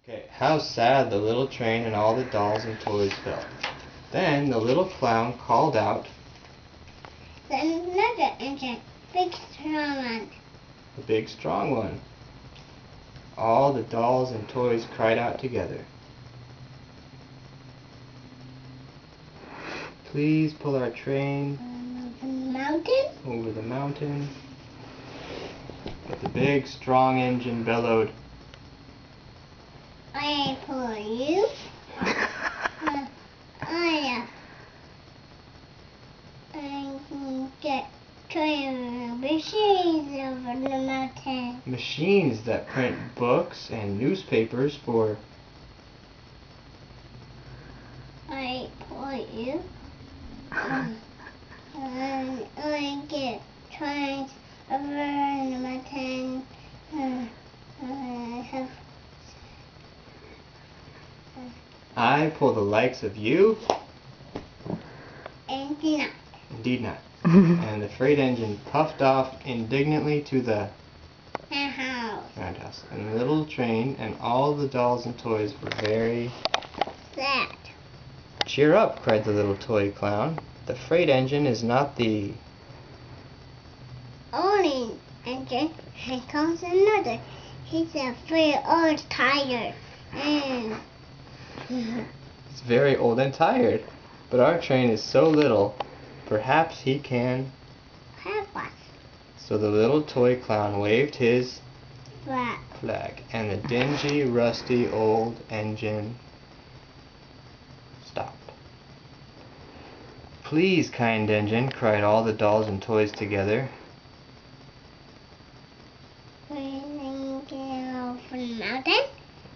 Okay, how sad the little train and all the dolls and toys felt. Then the little clown called out, "Then another engine, big strong one." "The big strong one." All the dolls and toys cried out together, "Please pull our train over the mountain." But the big strong engine bellowed, "I pull you. I can get train machines over the mountain." Machines that print books and newspapers for... "I pull you. I get trains over the mountain. I pull the likes of you." Indeed not. Indeed not. And the freight engine puffed off indignantly to the roundhouse. And the little train and all the dolls and toys were very sad. "Cheer up," cried the little toy clown. "The freight engine is not the only engine. Here comes another. He's a very old tired. It's very old and tired. But our train is so little, perhaps he can help us." So the little toy clown waved his flag, and the dingy, rusty old engine stopped. "Please, kind engine," cried all the dolls and toys together. "We can get over the mountain."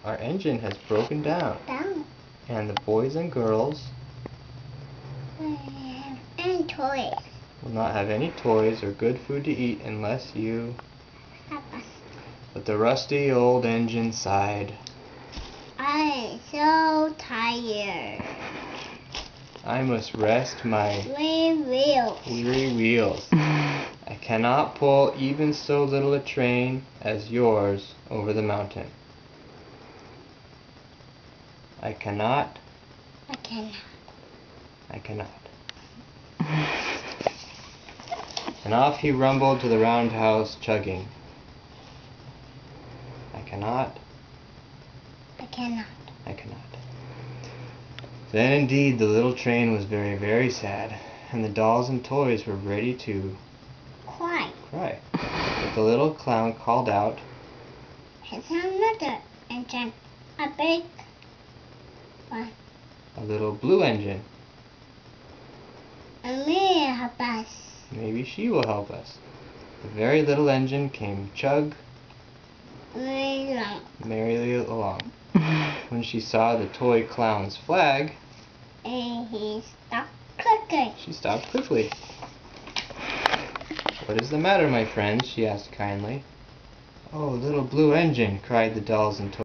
"Our engine has broken down. And the boys and girls and toys will not have any toys or good food to eat unless you..." help us. But the rusty old engine sighed. "I'm so tired. I must rest my weary wheels. I cannot pull even so little a train as yours over the mountain. I cannot. And off he rumbled to the roundhouse, chugging. I cannot. Then indeed the little train was very, very sad, and the dolls and toys were ready to cry. But the little clown called out, "Here's another engine, a big one. A little blue engine. And may help us." Maybe she will help us." The very little engine came chug merrily along. When she saw the toy clown's flag, and he stopped quickly. She stopped quickly. "What is the matter, my friends?" she asked kindly. "Oh, little blue engine," cried the dolls and toys.